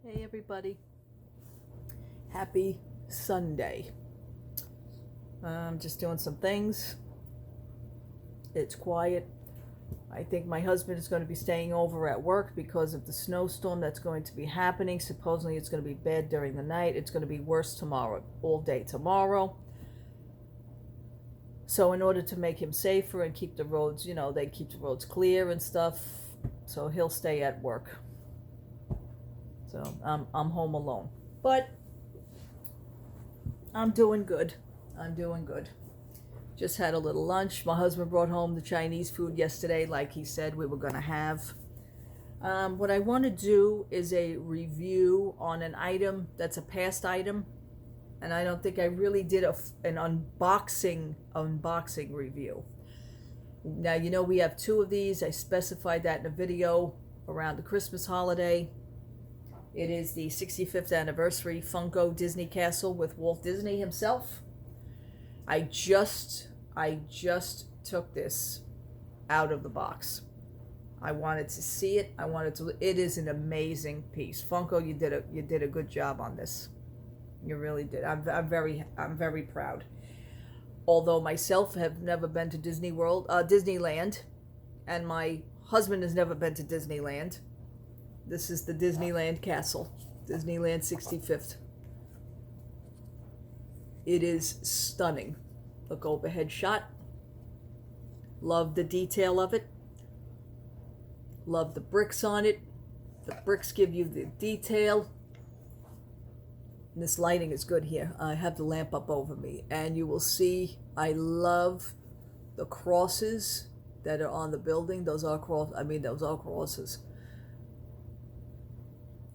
Hey everybody, happy Sunday. I'm just doing some things. It's quiet. I think my husband is going to be staying over at work because of the snowstorm that's going to be happening. Supposedly it's going to be bad during the night. It's going to be worse tomorrow, all day tomorrow. So in order to make him safer and keep the roads, they keep the roads clear and stuff, so he'll stay at work. So I'm home alone, but I'm doing good. Just had a little lunch. My husband brought home the Chinese food yesterday, like he said we were gonna have. What I want to do is a review on an item that's a past item, and I don't think I really did an unboxing review. Now we have two of these. I specified that in a video around the Christmas holiday. It is the 65th anniversary Funko Disney Castle with Walt Disney himself. I just took this out of the box. I wanted to see it. It is an amazing piece. Funko, you did a good job on this. You really did. I'm very proud. Although myself have never been to Disneyland, and my husband has never been to Disneyland. This is the Disneyland Castle, Disneyland 65th. It is stunning. Look, overhead shot. Love the detail of it. Love the bricks on it. The bricks give you the detail. And this lighting is good here. I have the lamp up over me, and you will see I love the crosses that are on the building. Those are crosses.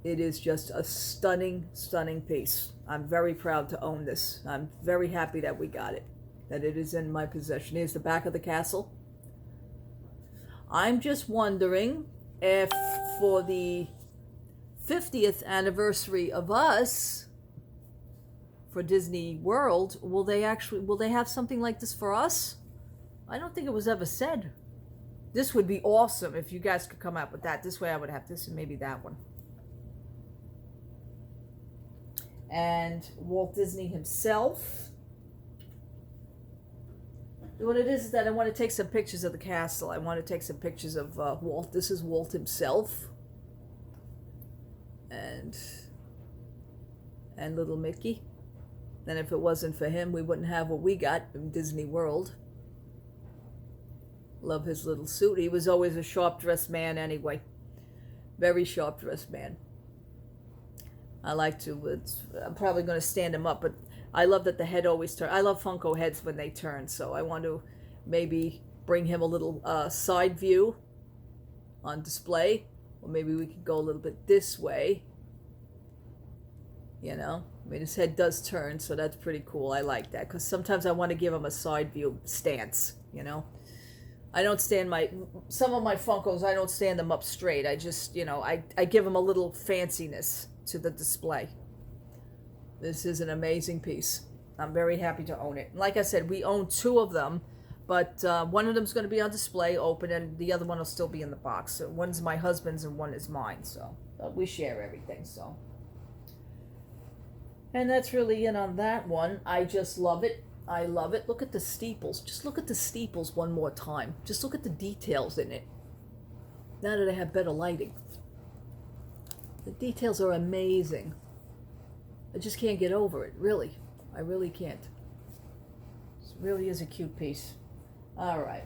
It is just a stunning piece. I'm very proud to own this. I'm very happy that we got it, that it is in my possession. Here's the back of the castle. I'm just wondering if for the 50th anniversary of us for Disney World, will they have something like this for us? I don't think it was ever said. This would be awesome if you guys could come up with that. This way I would have this and maybe that one. And Walt Disney himself. What it is that I want to take some pictures of the castle. I want to take some pictures of Walt. This is Walt himself. And little Mickey. And if it wasn't for him, we wouldn't have what we got in Disney World. Love his little suit. He was always a sharp-dressed man anyway. Very sharp-dressed man. I'm probably going to stand him up, but I love that the head always turns. I love Funko heads when they turn, so I want to maybe bring him a little side view on display, or maybe we could go a little bit this way. His head does turn, so that's pretty cool. I like that, because sometimes I want to give him a side view stance, I don't stand some of my Funkos, I don't stand them up straight. I just, I give them a little fanciness to the display. This is an amazing piece. I'm very happy to own it. Like I said, we own two of them, but one of them's going to be on display, open, and the other one will still be in the box. So one's my husband's and one is mine, so we share everything, so. And that's really it on that one. I just love it. I love it. Look at the steeples. Just look at the steeples one more time. Just look at the details in it. Now that I have better lighting. The details are amazing. I just can't get over it, really. I really can't. This really is a cute piece. All right.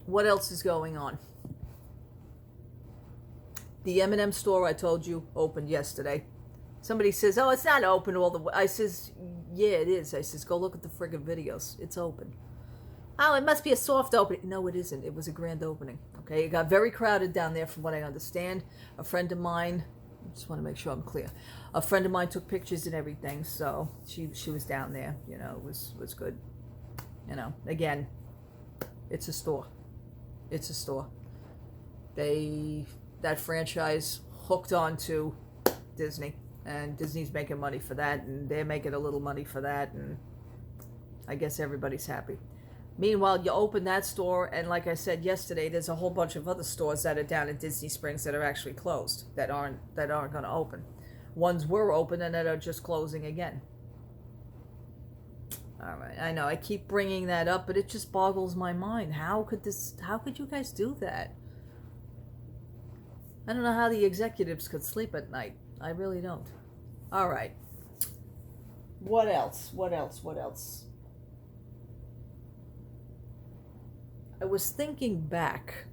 What else is going on? The M&M store I told you opened yesterday. Somebody says, "Oh, it's not open all the way." I says, "Yeah, it is." I says, "Go look at the friggin' videos. It's open." "Oh, it must be a soft opening." No, it isn't. It was a grand opening. Okay, it got very crowded down there from what I understand. A friend of mine, I just want to make sure I'm clear. A friend of mine took pictures and everything, so she was down there. It was good. Again, it's a store. It's a store. That franchise hooked on to Disney, and Disney's making money for that, and they're making a little money for that, and I guess everybody's happy. Meanwhile, you open that store, and like I said yesterday, there's a whole bunch of other stores that are down in Disney Springs that are actually closed, that aren't going to open. Ones were open and that are just closing again. All right, I know I keep bringing that up, but it just boggles my mind. How could you guys do that? I don't know how the executives could sleep at night. I really don't. All right. What else? I was thinking back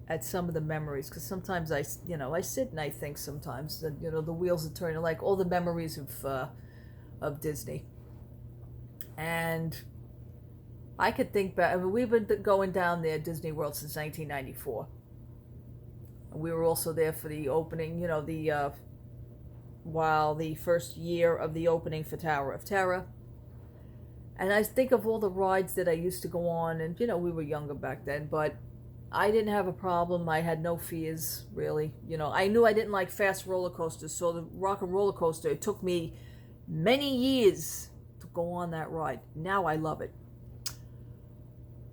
at some of the memories, because sometimes I sit and I think sometimes that, the wheels are turning, like all the memories of Disney. And I could think back. I mean, we've been going down there, Disney World, since 1994. We were also there for the opening, while the first year of the opening for Tower of Terror. And I think of all the rides that I used to go on, and, we were younger back then, but I didn't have a problem. I had no fears, really. I knew I didn't like fast roller coasters, so the Rock and Roller Coaster, it took me many years to go on that ride. Now I love it.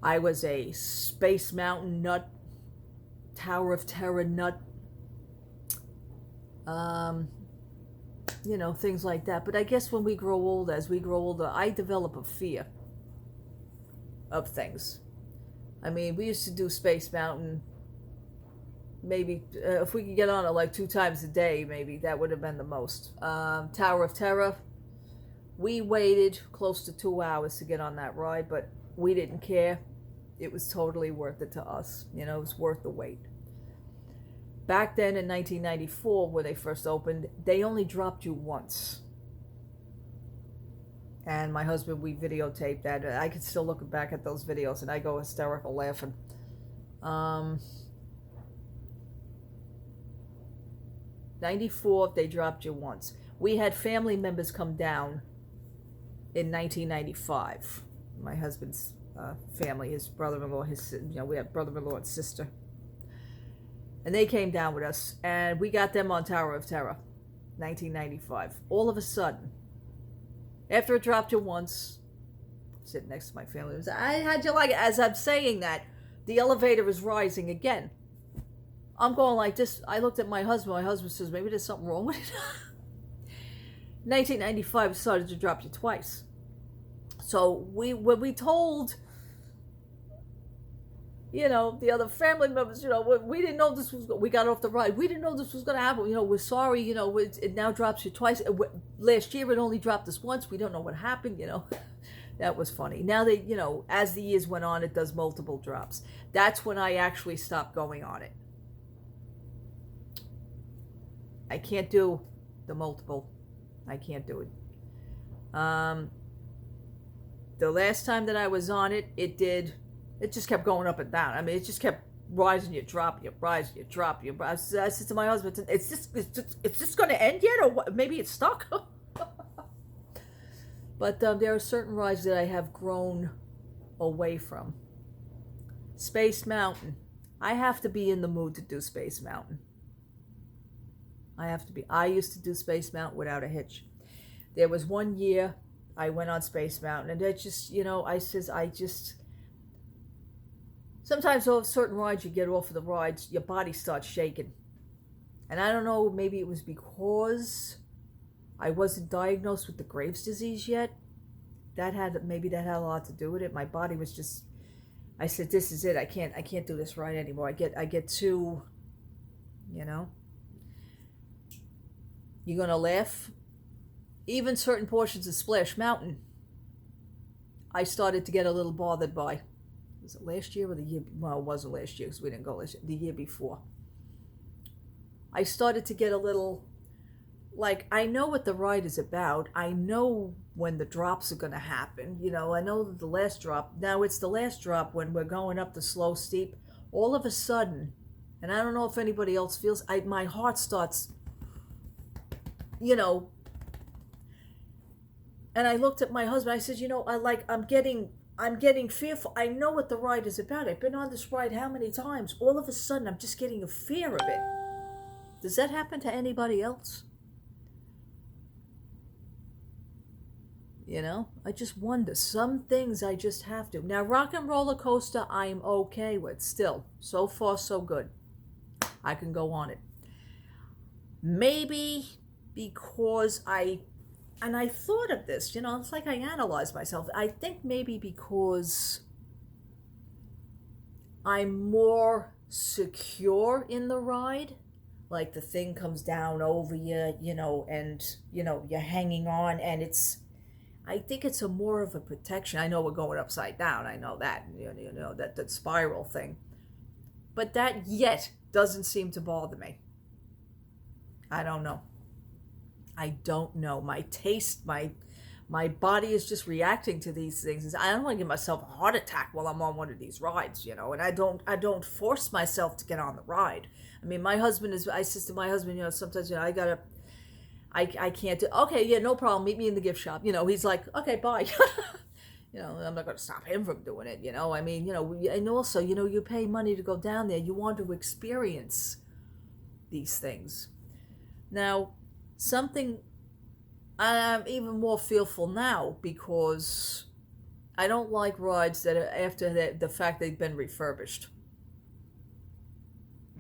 I was a Space Mountain nut, Tower of Terror nut, things like that. But I guess when we grow older, I develop a fear of things. I mean, we used to do Space Mountain, maybe, if we could get on it like 2 times a day, maybe, that would have been the most. Tower of Terror, we waited close to 2 hours to get on that ride, but we didn't care. It was totally worth it to us. It was worth the wait. Back then in 1994, when they first opened, they only dropped you once. And my husband, we videotaped that. I could still look back at those videos and I go hysterical laughing. 94, they dropped you once. We had family members come down in 1995. My husband's family, his brother-in-law, we have brother-in-law and sister. And they came down with us, and we got them on Tower of Terror, 1995. All of a sudden, after it dropped you once, sitting next to my family, how'd you like it? As I'm saying that, the elevator is rising again. I'm going like this. I looked at my husband. My husband says, maybe there's something wrong with it. 1995, it started to drop you twice. So when we told, the other family members, we didn't know this was, we got off the ride. We didn't know this was going to happen. We're sorry, it now drops you twice. Last year, it only dropped us once. We don't know what happened, That was funny. Now they, as the years went on, it does multiple drops. That's when I actually stopped going on it. I can't do the multiple. I can't do it. The last time that I was on it, it just kept going up and down. I mean, it just kept rising, you drop, you rise, you drop, you rise. I said to my husband, "It's this going to end yet, or what? Maybe it's stuck." But there are certain rides that I have grown away from. Space Mountain. I have to be in the mood to do Space Mountain. I have to be. I used to do Space Mountain without a hitch. There was one year I went on Space Mountain, and it just, sometimes on certain rides, you get off of the rides, your body starts shaking. And I don't know, maybe it was because I wasn't diagnosed with the Graves' disease yet. Maybe that had a lot to do with it. My body was just, I said, this is it. I can't do this ride anymore. I get too, You're gonna laugh. Even certain portions of Splash Mountain, I started to get a little bothered by. Was it last year or the year? Well, it wasn't last year because we didn't go last year. The year before. I started to get a little, like, I know what the ride is about. I know when the drops are going to happen. I know the last drop. Now it's the last drop when we're going up the slow steep. All of a sudden, and I don't know if anybody else feels, my heart starts, And I looked at my husband. I said, I'm getting fearful. I know what the ride is about. I've been on this ride how many times? All of a sudden, I'm just getting a fear of it. Does that happen to anybody else? You know, I just wonder. Some things I just have to. Now, Rock and Roller Coaster, I'm okay with still. So far, so good. I can go on it. Maybe because and I thought of this, it's like I analyzed myself. I think maybe because I'm more secure in the ride. Like the thing comes down over you, and, you're hanging on, and I think it's a more of a protection. I know we're going upside down. I know that, that spiral thing. But that yet doesn't seem to bother me. I don't know. My taste, my body is just reacting to these things. I don't want to give myself a heart attack while I'm on one of these rides, and I don't force myself to get on the ride. I mean, I said to my husband, sometimes, I can't do, okay, yeah, no problem, meet me in the gift shop. He's like, okay, bye. I'm not going to stop him from doing it, I mean, and also, you pay money to go down there. You want to experience these things. Now, something I'm even more fearful now, because I don't like rides that are after the fact they've been refurbished.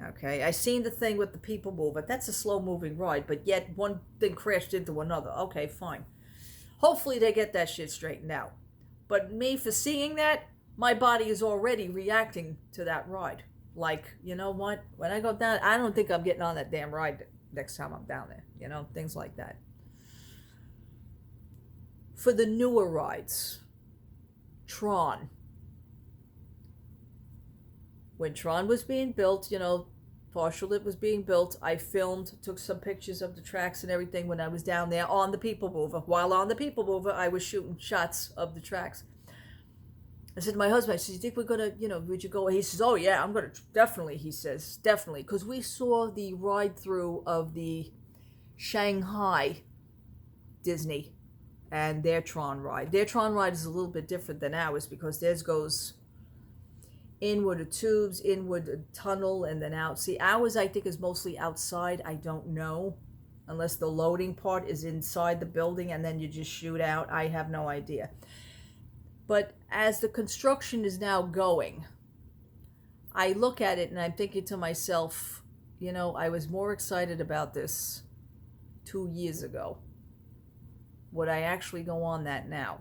Okay, I seen the thing with the people mover. That's a slow moving ride, but yet one thing crashed into another. Okay, fine. Hopefully they get that shit straightened out. But me, for seeing that, my body is already reacting to that ride. Like, you know what? When I go down, I don't think I'm getting on that damn ride next time I'm down there. Things like that. For the newer rides, Tron. When Tron was being built, partial it was being built, I filmed, took some pictures of the tracks and everything when I was down there on the People Mover. While on the People Mover, I was shooting shots of the tracks. I said to my husband, I said, you think we're going to, would you go? He says, oh yeah, I'm going to, definitely, he says, definitely. Because we saw the ride through of the Shanghai Disney and their Tron ride. Their Tron ride is a little bit different than ours, because theirs goes inward of tubes, inward a tunnel, and then out. See, ours I think is mostly outside. I don't know, unless the loading part is inside the building and then you just shoot out. I have no idea. But as the construction is now going, I look at it and I'm thinking to myself, I was more excited about this 2 years ago. Would I actually go on that now?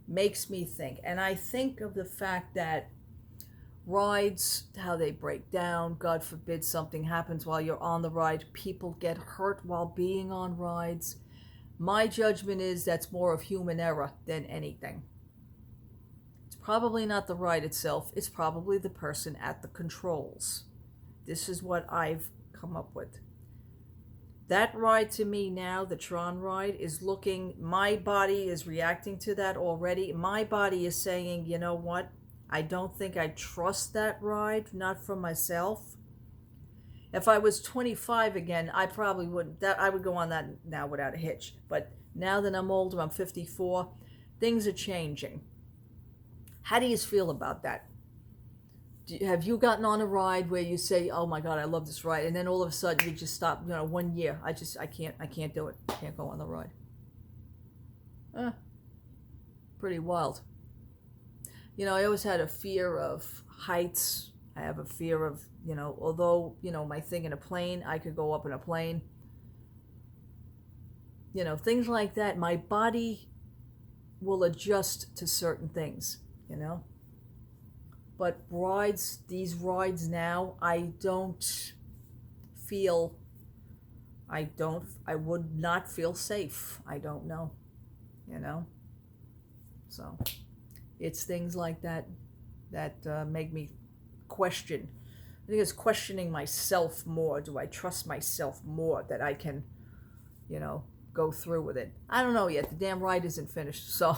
Makes me think. And I think of the fact that rides, how they break down. God forbid something happens while you're on the ride. People get hurt while being on rides. My judgment is that's more of human error than anything. It's probably not the ride itself. It's probably the person at the controls. This is what I've come up with. That ride to me now, the Tron ride, is looking, my body is reacting to that already. My body is saying, you know what? I don't think I trust that ride, not for myself. If I was 25 again, I probably would, I would go on that now without a hitch. But now that I'm older, I'm 54, things are changing. How do you feel about that? Have you gotten on a ride where you say, oh my God, I love this ride, and then all of a sudden you just stop, 1 year, I can't do it. I can't go on the ride. Pretty wild. I always had a fear of heights. I have a fear of, although, my thing in a plane, I could go up in a plane. Things like that. My body will adjust to certain things, But these rides now, I would not feel safe. I don't know, So it's things like that make me question. I think it's questioning myself more. Do I trust myself more that I can, go through with it? I don't know yet. The damn ride isn't finished, so...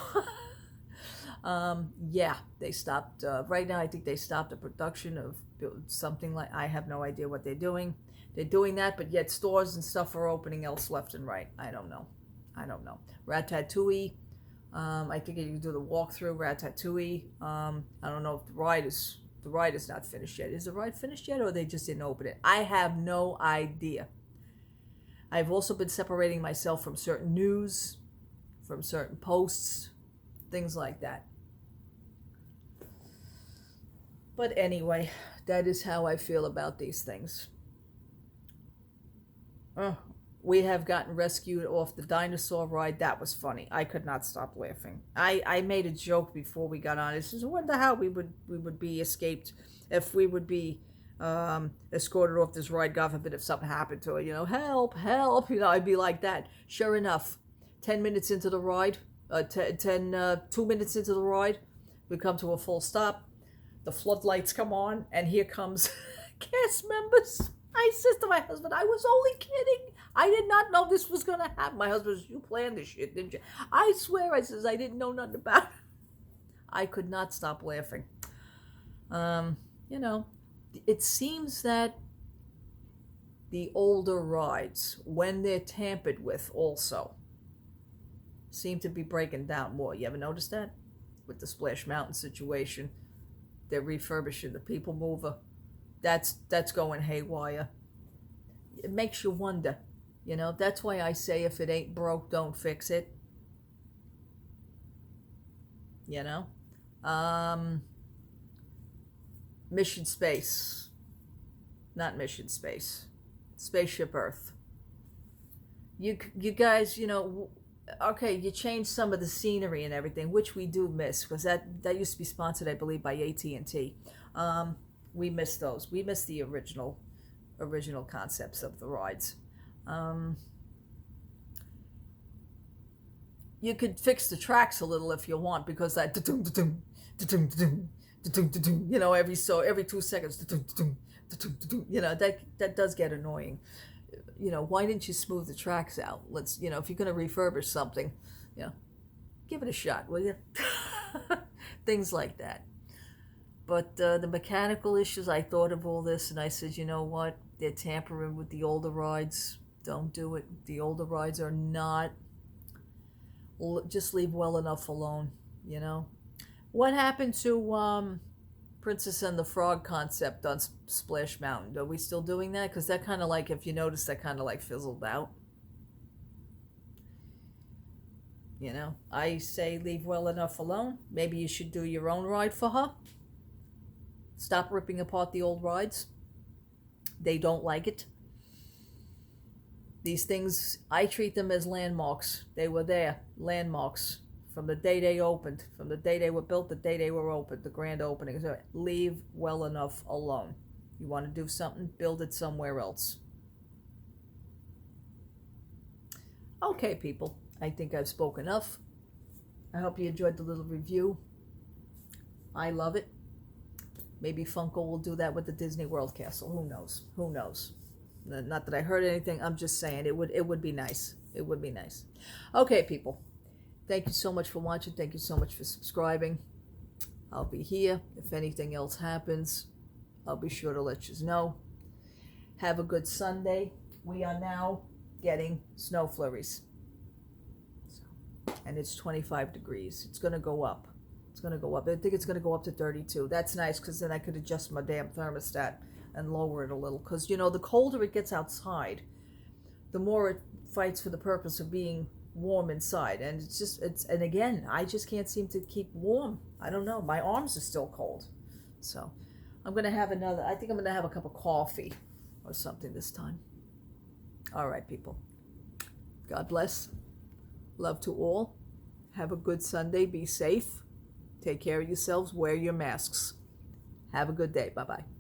Yeah, they stopped, right now I think they stopped the production of something like, I have no idea what they're doing. They're doing that, but yet stores and stuff are opening else left and right. I don't know. Ratatouille, I think you can do the walkthrough, Ratatouille. I don't know if the ride is not finished yet. Is the ride finished yet, or they just didn't open it? I have no idea. I've also been separating myself from certain news, from certain posts, things like that. But anyway, that is how I feel about these things. We have gotten rescued off the dinosaur ride. That was funny. I could not stop laughing. I made a joke before we got on. I said, I wonder how we would be escaped, if we would be escorted off this ride, God forbid if something happened to it, help, help, I'd be like that. Sure enough, 10 minutes into the ride, 2 minutes into the ride, we come to a full stop, the floodlights come on, and here comes cast members. I said to my husband, I was only kidding. I did not know this was going to happen. My husband says, you planned this shit, didn't you? I swear, I says, I didn't know nothing about it. I could not stop laughing. It seems that the older rides, when they're tampered with also, seem to be breaking down more. You ever notice that? With the Splash Mountain situation, they're refurbishing the People Mover. That's going haywire. It makes you wonder. That's why I say if it ain't broke, don't fix it. Mission Space. Not Mission Space. Spaceship Earth. You guys, okay, you changed some of the scenery and everything, which we do miss, because that used to be sponsored, I believe, by AT&T. We miss those. We miss the original concepts of the rides. You could fix the tracks a little if you want, because that every 2 seconds, that does get annoying. Why didn't you smooth the tracks out? Let's, if you're going to refurbish something, give it a shot, will you? Things like that. But the mechanical issues, I thought of all this, and I said, you know what? They're tampering with the older rides. Don't do it. The older rides are not. Just leave well enough alone, What happened to Princess and the Frog concept on Splash Mountain? Are we still doing that? Because that kind of like, if you notice, that kind of like fizzled out. I say leave well enough alone. Maybe you should do your own ride for her. Stop ripping apart the old rides. They don't like it. These things, I treat them as landmarks. They were there, landmarks, from the day they opened, from the day they were built, the day they were opened, the grand opening. So leave well enough alone. You want to do something, build it somewhere else. Okay, people, I think I've spoken enough. I hope you enjoyed the little review. I love it. Maybe Funko will do that with the Disney World Castle. Who knows? Who knows? Not that I heard anything. I'm just saying it would be nice. It would be nice. Okay, people. Thank you so much for watching. Thank you so much for subscribing. I'll be here. If anything else happens, I'll be sure to let you know. Have a good Sunday. We are now getting snow flurries. And it's 25 degrees. It's going to go up. It's going to go up. I think it's going to go up to 32. That's nice, because then I could adjust my damn thermostat and lower it a little. Because, the colder it gets outside, the more it fights for the purpose of being warm inside. And and again, I just can't seem to keep warm. I don't know. My arms are still cold. So I'm going to have I think I'm going to have a cup of coffee or something this time. All right, people. God bless. Love to all. Have a good Sunday. Be safe. Take care of yourselves. Wear your masks. Have a good day. Bye-bye.